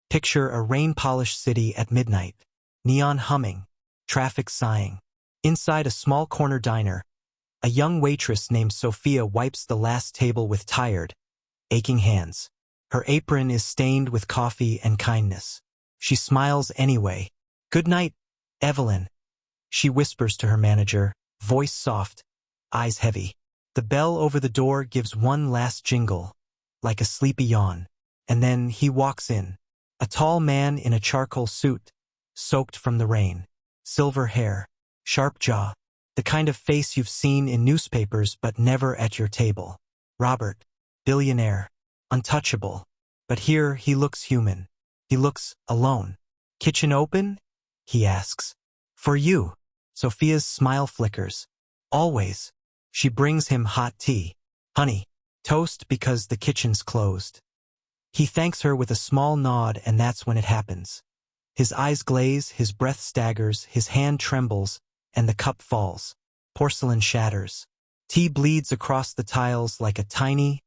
Picture a rain-polished city at midnight. Neon humming, traffic sighing. Inside a small corner diner, a young waitress named Sophia wipes the last table with tired, aching hands. Her apron is stained with coffee and kindness. She smiles anyway. "Good night, Evelyn," she whispers to her manager, voice soft, eyes heavy. The bell over the door gives one last jingle, like a sleepy yawn. And then he walks in. A tall man in a charcoal suit, soaked from the rain. Silver hair, sharp jaw, the kind of face you've seen in newspapers but never at your table. Robert, billionaire, untouchable. But here he looks human. He looks alone. "Kitchen open?" he asks. "For you." Sophia's smile flickers. "Always." She brings him hot tea. "Honey, toast because the kitchen's closed." He thanks her with a small nod, and that's when it happens. His eyes glaze, his breath staggers, his hand trembles, and the cup falls. Porcelain shatters. Tea bleeds across the tiles like a tiny,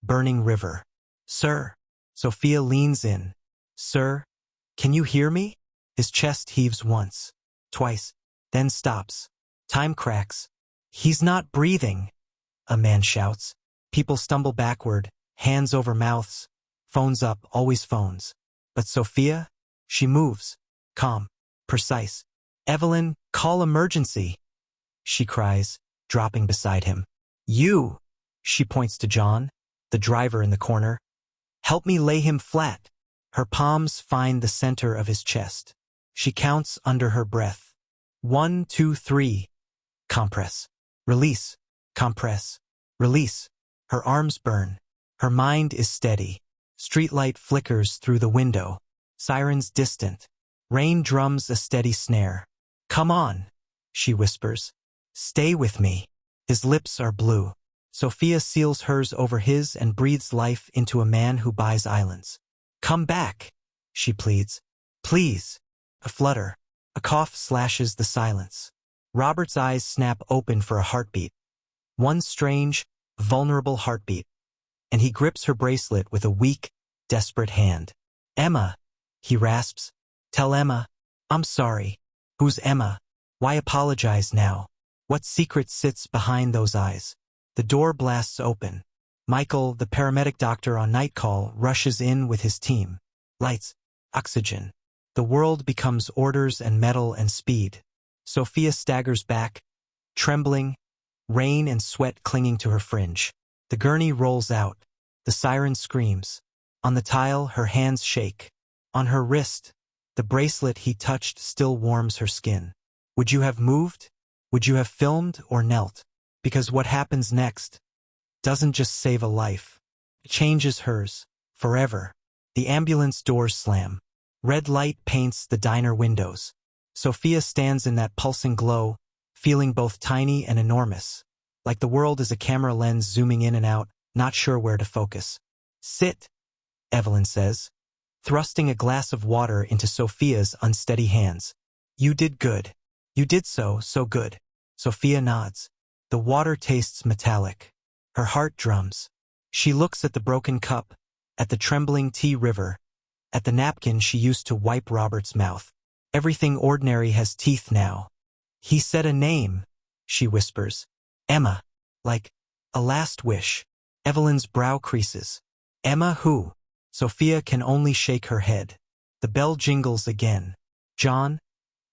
burning river. "Sir." Sophia leans in. "Sir, can you hear me?" His chest heaves once, twice, then stops. Time cracks. "He's not breathing," a man shouts. People stumble backward, hands over mouths. Phones up, always phones. But Sophia? She moves. Calm. Precise. "Evelyn, call emergency," she cries, dropping beside him. "You," she points to John, the driver in the corner. "Help me lay him flat." Her palms find the center of his chest. She counts under her breath. 1, 2, 3. Compress. Release. Compress. Release. Her arms burn. Her mind is steady. Streetlight flickers through the window. Sirens distant. Rain drums a steady snare. "Come on," she whispers. "Stay with me." His lips are blue. Sophia seals hers over his and breathes life into a man who buys islands. "Come back," she pleads. "Please." A flutter. A cough slashes the silence. Robert's eyes snap open for a heartbeat. One strange, vulnerable heartbeat. And he grips her bracelet with a weak, desperate hand. "Emma," he rasps. "Tell Emma, I'm sorry." Who's Emma? Why apologize now? What secret sits behind those eyes? The door blasts open. Michael, the paramedic doctor on night call, rushes in with his team. Lights, oxygen. The world becomes orders and metal and speed. Sophia staggers back, trembling, rain and sweat clinging to her fringe. The gurney rolls out. The siren screams. On the tile, her hands shake. On her wrist, the bracelet he touched still warms her skin. Would you have moved? Would you have filmed or knelt? Because what happens next doesn't just save a life. It changes hers, forever. The ambulance doors slam. Red light paints the diner windows. Sophia stands in that pulsing glow, feeling both tiny and enormous. Like the world is a camera lens zooming in and out, not sure where to focus. "Sit," Evelyn says, thrusting a glass of water into Sophia's unsteady hands. "You did good. You did so good." Sophia nods. The water tastes metallic. Her heart drums. She looks at the broken cup, at the trembling tea river, at the napkin she used to wipe Robert's mouth. Everything ordinary has teeth now. "He said a name," she whispers. "Emma." Like a last wish. Evelyn's brow creases. "Emma who?" Sophia can only shake her head. The bell jingles again. John,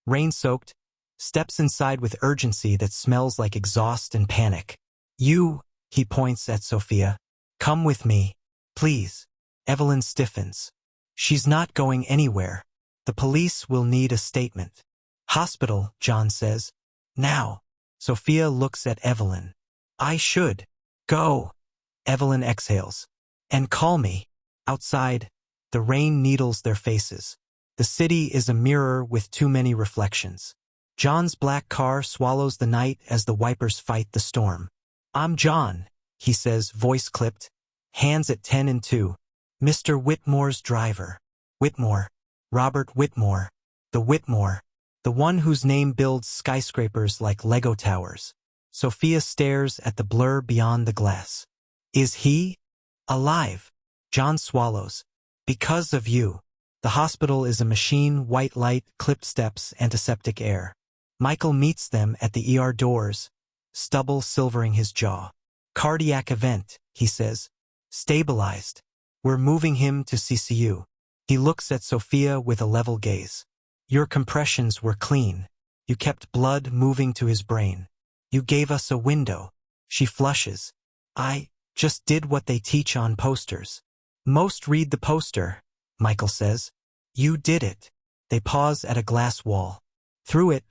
rain-soaked, steps inside with urgency that smells like exhaust and panic. "You," he points at Sophia. "Come with me, please." Evelyn stiffens. She's not going anywhere. The police will need a statement. "Hospital," John says. "Now." Sophia looks at Evelyn. "I should go." Evelyn exhales. "And call me." Outside, the rain needles their faces. The city is a mirror with too many reflections. John's black car swallows the night as the wipers fight the storm. "I'm John," he says, voice clipped, hands at 10 and 2. "Mr. Whitmore's driver." Whitmore. Robert Whitmore. The Whitmore. The one whose name builds skyscrapers like Lego towers. Sophia stares at the blur beyond the glass. "Is he alive?" John swallows. "Because of you." The hospital is a machine, white light, clipped steps, antiseptic air. Michael meets them at the ER doors, stubble silvering his jaw. Cardiac event, he says. Stabilized. We're moving him to CCU. He looks at Sophia with a level gaze. Your compressions were clean. You kept blood moving to his brain. You gave us a window. She flushes. I just did what they teach on posters. Most read the poster, Michael says. You did it. They pause at a glass wall. Through it,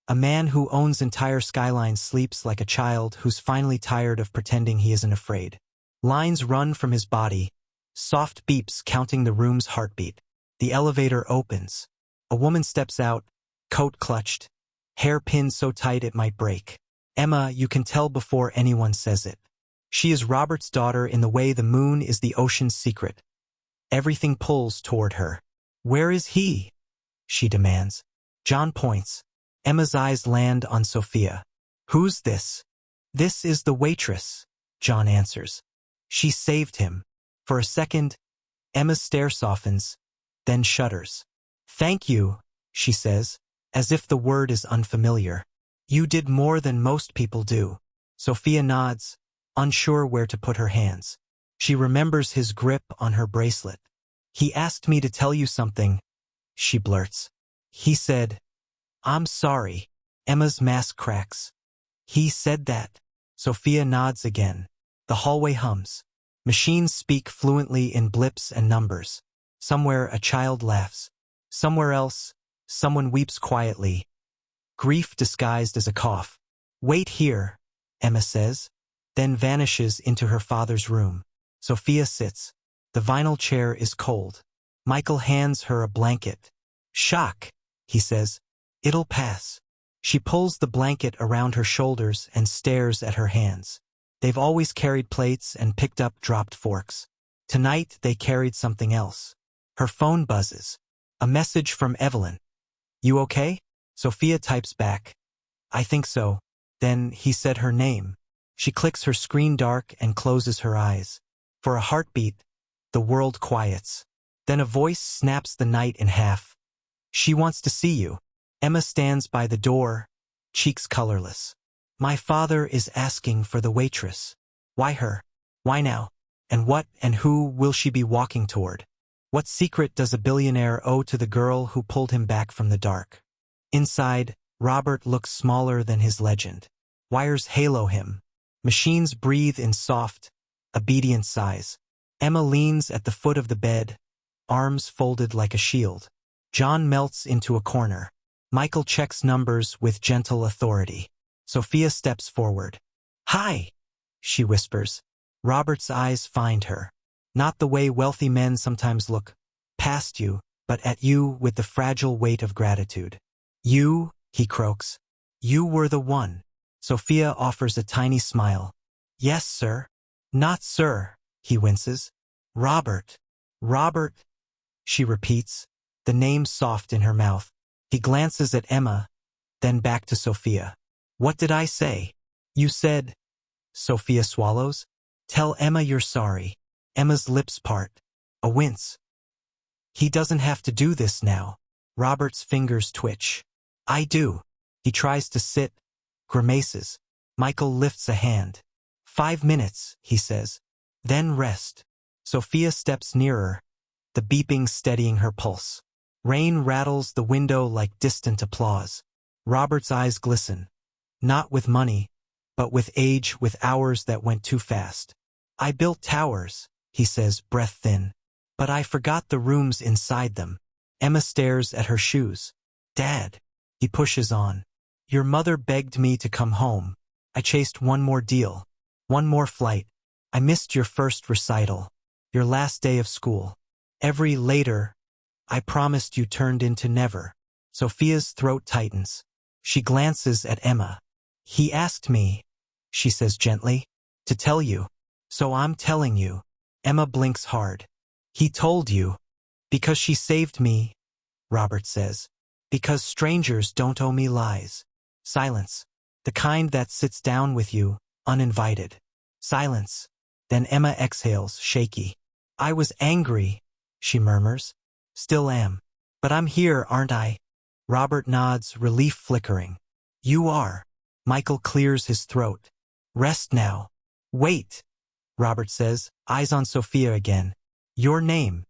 a man who owns entire skylines sleeps like a child who's finally tired of pretending he isn't afraid. Lines run from his body, soft beeps counting the room's heartbeat. The elevator opens. A woman steps out, coat clutched, hair pinned so tight it might break. Emma, you can tell before anyone says it. She is Robert's daughter in the way the moon is the ocean's secret. Everything pulls toward her. Where is he? She demands. John points. Emma's eyes land on Sophia. Who's this? This is the waitress, John answers. She saved him. For a second, Emma's stare softens, then shudders. Thank you, she says, as if the word is unfamiliar. You did more than most people do. Sophia nods, unsure where to put her hands. She remembers his grip on her bracelet. He asked me to tell you something, she blurts. He said, I'm sorry. Emma's mask cracks. He said that. Sophia nods again. The hallway hums. Machines speak fluently in blips and numbers. Somewhere a child laughs. Somewhere else, someone weeps quietly. Grief disguised as a cough. Wait here, Emma says, then vanishes into her father's room. Sophia sits. The vinyl chair is cold. Michael hands her a blanket. Shock, he says. It'll pass. She pulls the blanket around her shoulders and stares at her hands. They've always carried plates and picked up dropped forks. Tonight they carried something else. Her phone buzzes. A message from Evelyn. You okay? Sophia types back. I think so. Then he said her name. She clicks her screen dark and closes her eyes. For a heartbeat, the world quiets. Then a voice snaps the night in half. She wants to see you. Emma stands by the door, cheeks colorless. My father is asking for the waitress. Why her? Why now? And what and who will she be walking toward? What secret does a billionaire owe to the girl who pulled him back from the dark? Inside, Robert looks smaller than his legend. Wires halo him. Machines breathe in soft, obedient sighs. Emma leans at the foot of the bed, arms folded like a shield. John melts into a corner. Michael checks numbers with gentle authority. Sophia steps forward. Hi, she whispers. Robert's eyes find her. Not the way wealthy men sometimes look, past you, but at you with the fragile weight of gratitude. You, he croaks. You were the one. Sophia offers a tiny smile. Yes, sir. Not sir, he winces. Robert. Robert, she repeats, the name soft in her mouth. He glances at Emma, then back to Sophia. What did I say? You said. Sophia swallows. Tell Emma you're sorry. Emma's lips part. A wince. He doesn't have to do this now. Robert's fingers twitch. I do. He tries to sit, grimaces. Michael lifts a hand. 5 minutes, he says. Then rest. Sophia steps nearer, the beeping steadying her pulse. Rain rattles the window like distant applause. Robert's eyes glisten. Not with money, but with age, with hours that went too fast. I built towers, he says, breath thin. But I forgot the rooms inside them. Emma stares at her shoes. Dad. He pushes on. Your mother begged me to come home. I chased one more deal. One more flight. I missed your first recital. Your last day of school. Every later, I promised you turned into never. Sophia's throat tightens. She glances at Emma. He asked me, she says gently, to tell you. So I'm telling you. Emma blinks hard. He told you. Because she saved me, Robert says. Because strangers don't owe me lies. Silence. The kind that sits down with you, uninvited. Silence. Then Emma exhales, shaky. I was angry, she murmurs. Still am. But I'm here, aren't I? Robert nods, relief flickering. You are. Michael clears his throat. Rest now. Wait, Robert says, eyes on Sophia again. Your name.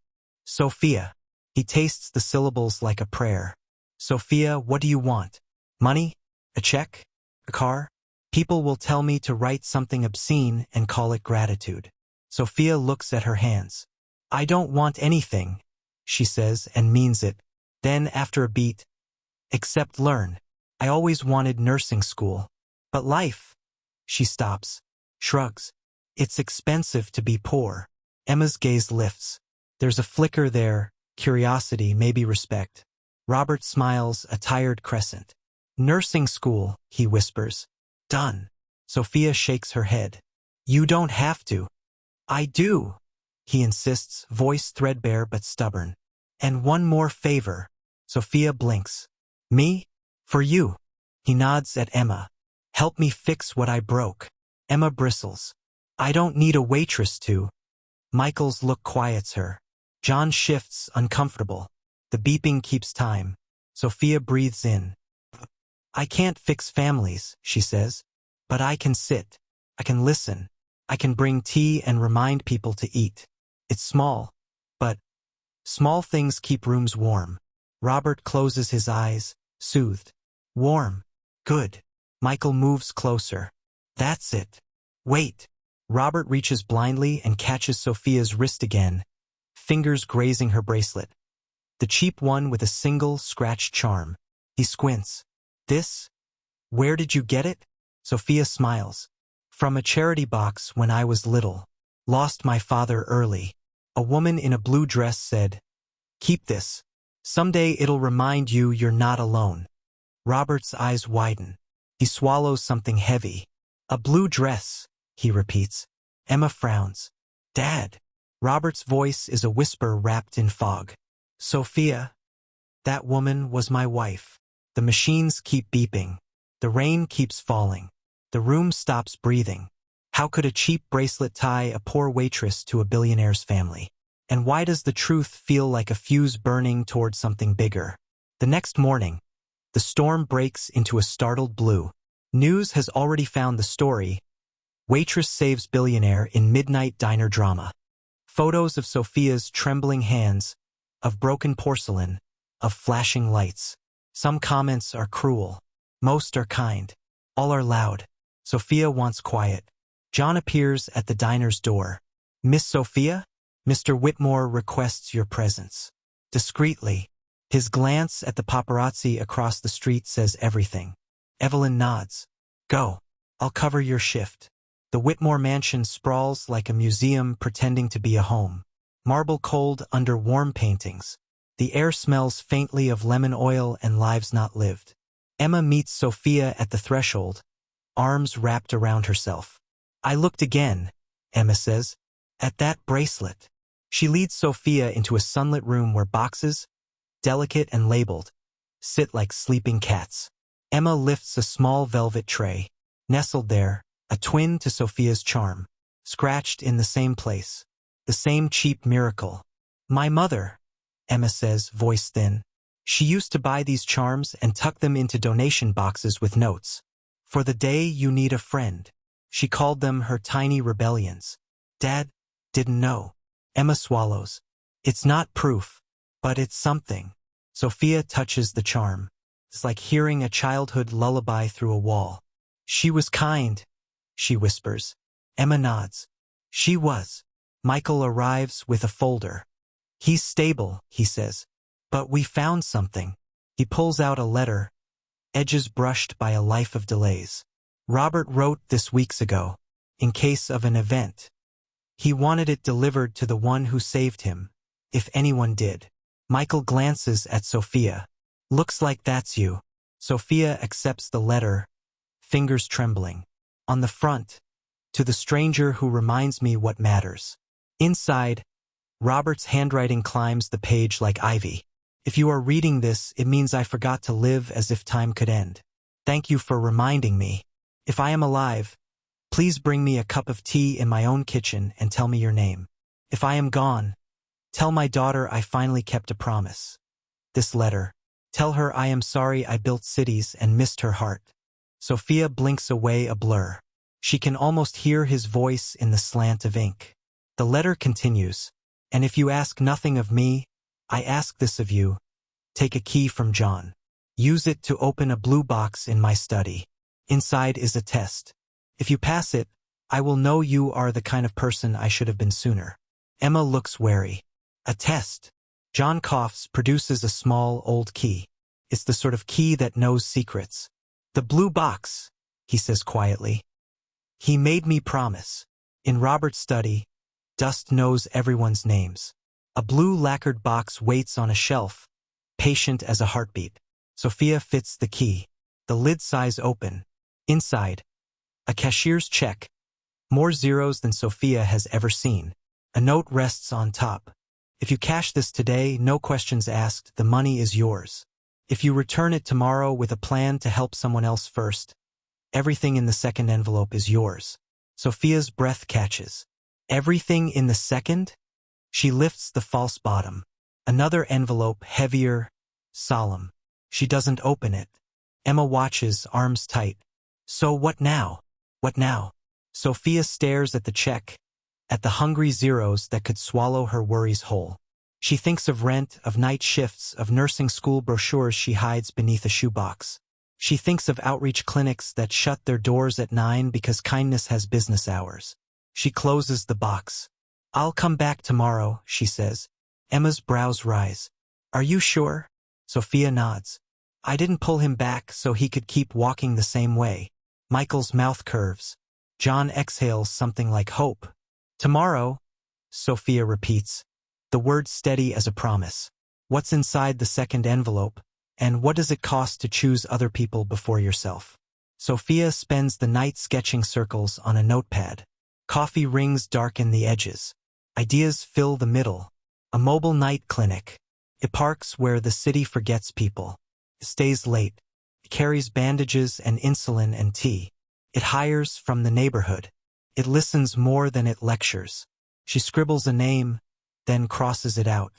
Sophia. He tastes the syllables like a prayer. Sophia, what do you want? Money? A check? A car? People will tell me to write something obscene and call it gratitude. Sophia looks at her hands. I don't want anything, she says, and means it. Then, after a beat, except learn. I always wanted nursing school. But life. She stops, shrugs. It's expensive to be poor. Emma's gaze lifts. There's a flicker there, curiosity, maybe respect. Robert smiles, a tired crescent. Nursing school, he whispers. Done. Sophia shakes her head. You don't have to. I do, he insists, voice threadbare but stubborn. And one more favor. Sophia blinks. Me? For you. He nods at Emma. Help me fix what I broke. Emma bristles. I don't need a waitress to. Michael's look quiets her. John shifts, uncomfortable. The beeping keeps time. Sophia breathes in. I can't fix families, she says. But I can sit. I can listen. I can bring tea and remind people to eat. It's small. But small things keep rooms warm. Robert closes his eyes, soothed. Warm. Good. Michael moves closer. That's it. Wait. Robert reaches blindly and catches Sophia's wrist again, fingers grazing her bracelet. The cheap one with a single scratch charm. He squints. This? Where did you get it? Sophia smiles. From a charity box when I was little. Lost my father early. A woman in a blue dress said, Keep this. Someday it'll remind you you're not alone. Robert's eyes widen. He swallows something heavy. A blue dress, he repeats. Emma frowns. Dad. Robert's voice is a whisper wrapped in fog. Sophia. That woman was my wife. The machines keep beeping. The rain keeps falling. The room stops breathing. How could a cheap bracelet tie a poor waitress to a billionaire's family? And why does the truth feel like a fuse burning toward something bigger? The next morning, the storm breaks into a startled blue. News has already found the story. Waitress saves billionaire in midnight diner drama. Photos of Sophia's trembling hands, of broken porcelain, of flashing lights. Some comments are cruel. Most are kind. All are loud. Sophia wants quiet. John appears at the diner's door. Miss Sophia? Mr. Whitmore requests your presence. Discreetly. His glance at the paparazzi across the street says everything. Evelyn nods. Go. I'll cover your shift. The Whitmore mansion sprawls like a museum pretending to be a home. Marble cold under warm paintings. The air smells faintly of lemon oil and lives not lived. Emma meets Sophia at the threshold, arms wrapped around herself. I looked again, Emma says, at that bracelet. She leads Sophia into a sunlit room where boxes, delicate and labeled, sit like sleeping cats. Emma lifts a small velvet tray. Nestled there, a twin to Sophia's charm, scratched in the same place. The same cheap miracle. My mother, Emma says, voice thin. She used to buy these charms and tuck them into donation boxes with notes. For the day you need a friend. She called them her tiny rebellions. Dad didn't know. Emma swallows. It's not proof, but it's something. Sophia touches the charm. It's like hearing a childhood lullaby through a wall. She was kind, she whispers. Emma nods. She was. Michael arrives with a folder. He's stable, he says. But we found something. He pulls out a letter, edges brushed by a life of delays. Robert wrote this weeks ago, in case of an event. He wanted it delivered to the one who saved him, if anyone did. Michael glances at Sophia. Looks like that's you. Sophia accepts the letter, fingers trembling. On the front, to the stranger who reminds me what matters. Inside, Robert's handwriting climbs the page like ivy. If you are reading this, it means I forgot to live as if time could end. Thank you for reminding me. If I am alive, please bring me a cup of tea in my own kitchen and tell me your name. If I am gone, Tell my daughter I finally kept a promise. This letter. Tell her I am sorry I built cities and missed her heart. Sophia blinks away a blur. She can almost hear his voice in the slant of ink. The letter continues. And if you ask nothing of me, I ask this of you. Take a key from John. Use it to open a blue box in my study. Inside is a test. If you pass it, I will know you are the kind of person I should have been sooner. Emma looks wary. A test. John coughs, produces a small, old key. It's the sort of key that knows secrets. The blue box, he says quietly. He made me promise. In Robert's study, dust knows everyone's names. A blue lacquered box waits on a shelf, patient as a heartbeat. Sophia fits the key. The lid size open. Inside, a cashier's check. More zeros than Sophia has ever seen. A note rests on top. If you cash this today, no questions asked, the money is yours. If you return it tomorrow with a plan to help someone else first, everything in the second envelope is yours. Sophia's breath catches. Everything in the second? She lifts the false bottom. Another envelope, heavier, solemn. She doesn't open it. Emma watches, arms tight. So what now? What now? Sophia stares at the check, at the hungry zeros that could swallow her worries whole. She thinks of rent, of night shifts, of nursing school brochures she hides beneath a shoebox. She thinks of outreach clinics that shut their doors at 9 because kindness has business hours. She closes the box. I'll come back tomorrow, she says. Emma's brows rise. Are you sure? Sophia nods. I didn't pull him back so he could keep walking the same way. Michael's mouth curves. John exhales something like hope. Tomorrow, Sophia repeats. The word steady as a promise. What's inside the second envelope, and what does it cost to choose other people before yourself? Sophia spends the night sketching circles on a notepad. Coffee rings darken the edges. Ideas fill the middle. A mobile night clinic. It parks where the city forgets people. It stays late. It carries bandages and insulin and tea. It hires from the neighborhood. It listens more than it lectures. She scribbles a name, then crosses it out.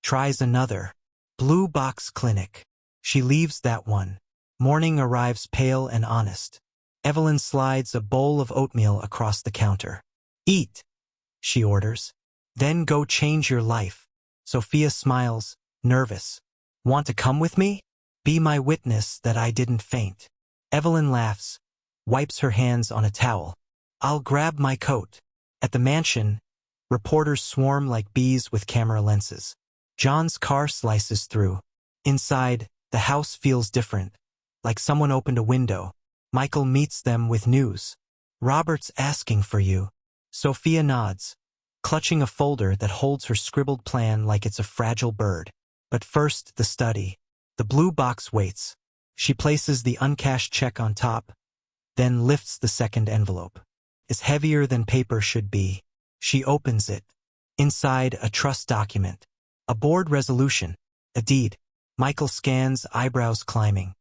Tries another. Blue Box Clinic. She leaves that one. Morning arrives pale and honest. Evelyn slides a bowl of oatmeal across the counter. Eat, she orders. Then go change your life. Sophia smiles, nervous. Want to come with me? Be my witness that I didn't faint. Evelyn laughs, wipes her hands on a towel. I'll grab my coat. At the mansion, reporters swarm like bees with camera lenses. John's car slices through. Inside, the house feels different, like someone opened a window. Michael meets them with news. Robert's asking for you. Sophia nods, clutching a folder that holds her scribbled plan like it's a fragile bird. But first, the study. The blue box waits. She places the uncashed check on top, then lifts the second envelope. It's heavier than paper should be. She opens it. Inside, a trust document. A board resolution. A deed. Michael scans, eyebrows climbing.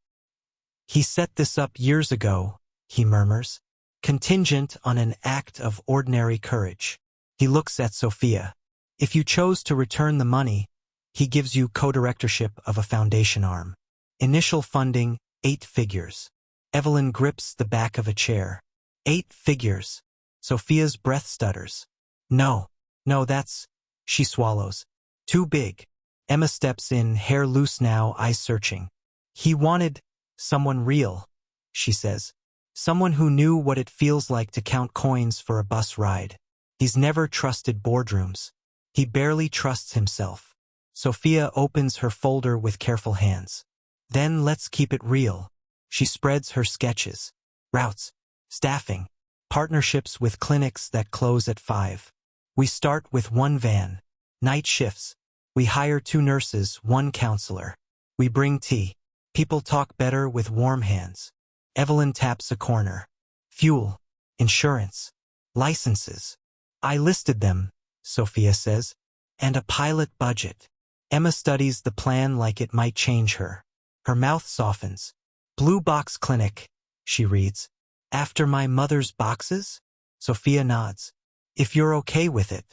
He set this up years ago, he murmurs, contingent on an act of ordinary courage. He looks at Sophia. If you chose to return the money, he gives you co-directorship of a foundation arm. Initial funding, 8 figures. Evelyn grips the back of a chair. 8 figures. Sophia's breath stutters. No, that's... She swallows. Too big. Emma steps in, hair loose now, eyes searching. He wanted someone real, she says. Someone who knew what it feels like to count coins for a bus ride. He's never trusted boardrooms. He barely trusts himself. Sophia opens her folder with careful hands. Then let's keep it real. She spreads her sketches. Routes. Staffing. Partnerships with clinics that close at 5. We start with 1 van. Night shifts. We hire 2 nurses, 1 counselor. We bring tea. People talk better with warm hands. Evelyn taps a corner. Fuel. Insurance. Licenses. I listed them, Sophia says. And a pilot budget. Emma studies the plan like it might change her. Her mouth softens. Blue Box Clinic, she reads. After my mother's boxes? Sophia nods. If you're okay with it.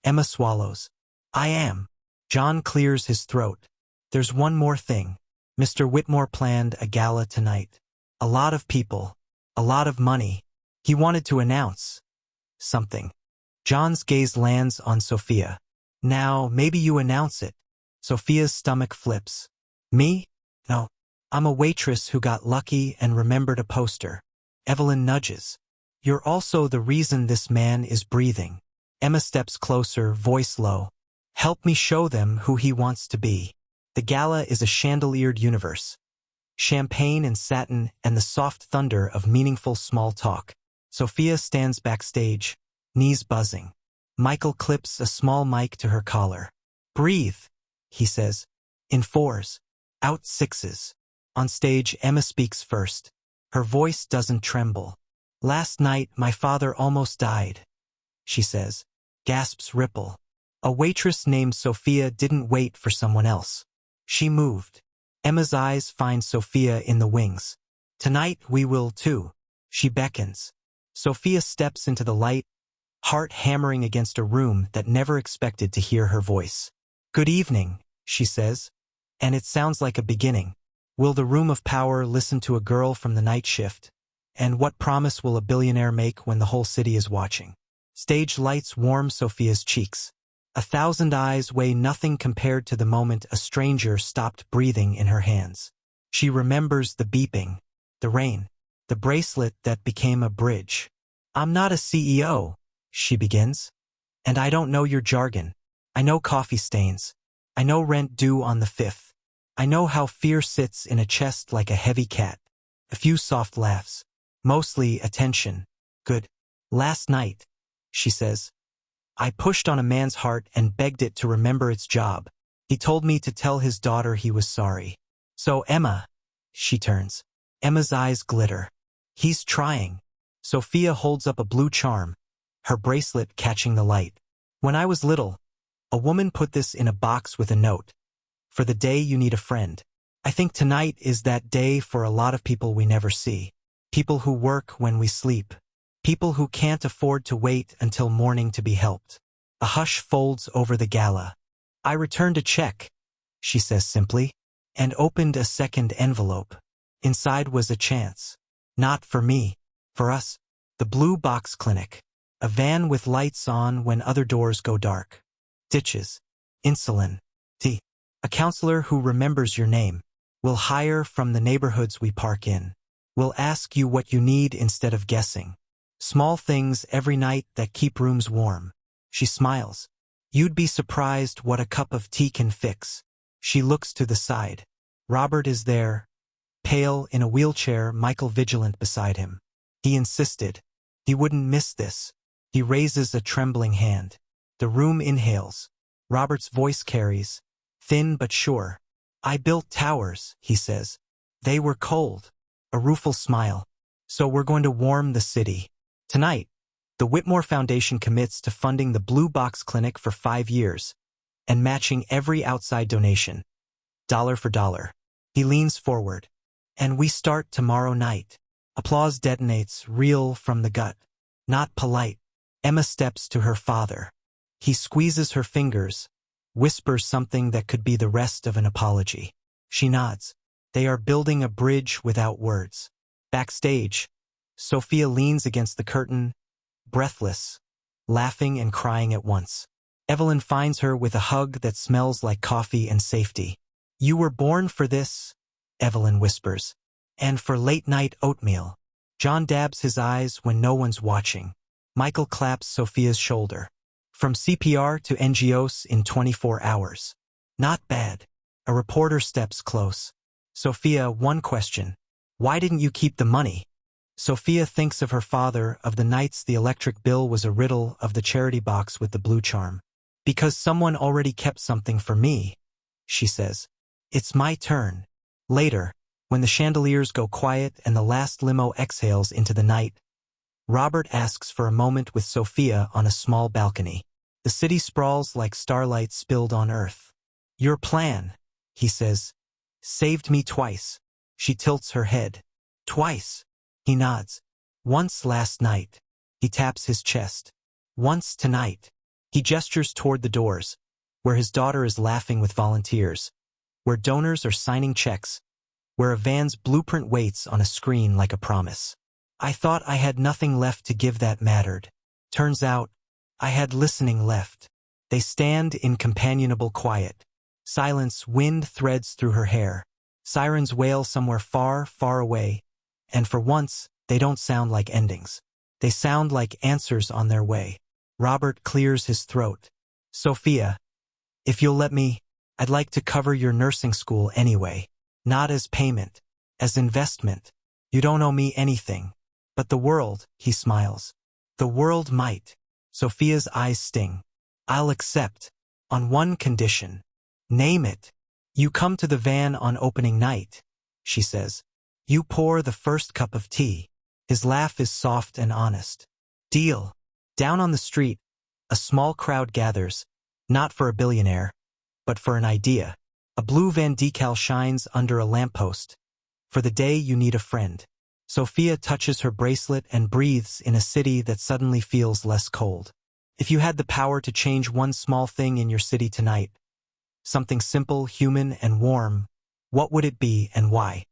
Emma swallows. I am. John clears his throat. There's one more thing. Mr. Whitmore planned a gala tonight. A lot of people. A lot of money. He wanted to announce something. John's gaze lands on Sophia. Now, maybe you announce it. Sophia's stomach flips. Me? No. I'm a waitress who got lucky and remembered a poster. Evelyn nudges. You're also the reason this man is breathing. Emma steps closer, voice low. Help me show them who he wants to be. The gala is a chandeliered universe. Champagne and satin and the soft thunder of meaningful small talk. Sophia stands backstage, knees buzzing. Michael clips a small mic to her collar. Breathe, he says. In fours. Out sixes. On stage, Emma speaks first. Her voice doesn't tremble. Last night, my father almost died, she says. Gasps ripple. A waitress named Sophia didn't wait for someone else. She moved. Emma's eyes find Sophia in the wings. Tonight we will too. She beckons. Sophia steps into the light, heart hammering against a room that never expected to hear her voice. Good evening, she says. And it sounds like a beginning. Will the room of power listen to a girl from the night shift? And what promise will a billionaire make when the whole city is watching? Stage lights warm Sophia's cheeks. 1,000 eyes weigh nothing compared to the moment a stranger stopped breathing in her hands. She remembers the beeping, the rain, the bracelet that became a bridge. I'm not a CEO, she begins. And I don't know your jargon. I know coffee stains. I know rent due on the 5th. I know how fear sits in a chest like a heavy cat. A few soft laughs. Mostly attention. Good. Last night, she says. I pushed on a man's heart and begged it to remember its job. He told me to tell his daughter he was sorry. So Emma, she turns. Emma's eyes glitter. He's trying. Sophia holds up a blue charm, her bracelet catching the light. When I was little, a woman put this in a box with a note. For the day you need a friend. I think tonight is that day for a lot of people we never see. People who work when we sleep. People who can't afford to wait until morning to be helped. A hush folds over the gala. I returned a check, she says simply, and opened a second envelope. Inside was a chance. Not for me. For us. The Blue Box Clinic. A van with lights on when other doors go dark. Ditches. Insulin. Tea. A counselor who remembers your name. Will hire from the neighborhoods we park in. Will ask you what you need instead of guessing. Small things every night that keep rooms warm. She smiles. You'd be surprised what a cup of tea can fix. She looks to the side. Robert is there, pale in a wheelchair, Michael vigilant beside him. He insisted. He wouldn't miss this. He raises a trembling hand. The room inhales. Robert's voice carries, thin but sure. I built towers, he says. They were cold. A rueful smile. So we're going to warm the city. Tonight, the Whitmore Foundation commits to funding the Blue Box Clinic for 5 years and matching every outside donation, dollar for dollar. He leans forward. And we start tomorrow night. Applause detonates, real from the gut. Not polite. Emma steps to her father. He squeezes her fingers, whispers something that could be the rest of an apology. She nods. They are building a bridge without words. Backstage, Sophia leans against the curtain, breathless, laughing and crying at once. Evelyn finds her with a hug that smells like coffee and safety. You were born for this, Evelyn whispers. And for late-night oatmeal. John dabs his eyes when no one's watching. Michael claps Sophia's shoulder. From CPR to NGOs in 24 hours. Not bad. A reporter steps close. Sophia, one question. Why didn't you keep the money? Sophia thinks of her father, of the nights the electric bill was a riddle, of the charity box with the blue charm. Because someone already kept something for me, she says. It's my turn. Later, when the chandeliers go quiet and the last limo exhales into the night, Robert asks for a moment with Sophia on a small balcony. The city sprawls like starlight spilled on earth. Your plan, he says, saved me twice. She tilts her head. Twice. He nods. Once last night. He taps his chest. Once tonight. He gestures toward the doors. where his daughter is laughing with volunteers, where donors are signing checks, where a van's blueprint waits on a screen like a promise. I thought I had nothing left to give that mattered. Turns out, I had listening left. They stand in companionable quiet. Silence, wind threads through her hair. Sirens wail somewhere far, far away. And for once, they don't sound like endings. They sound like answers on their way. Robert clears his throat. Sophia, if you'll let me, I'd like to cover your nursing school anyway. Not as payment, as investment. You don't owe me anything. But the world, he smiles. The world might. Sophia's eyes sting. I'll accept. On one condition. Name it. You come to the van on opening night, she says. You pour the first cup of tea. His laugh is soft and honest. Deal. Down on the street, a small crowd gathers, not for a billionaire, but for an idea. A blue van decal shines under a lamppost. For the day you need a friend. Sophia touches her bracelet and breathes in a city that suddenly feels less cold. If you had the power to change one small thing in your city tonight, something simple, human, and warm, what would it be and why?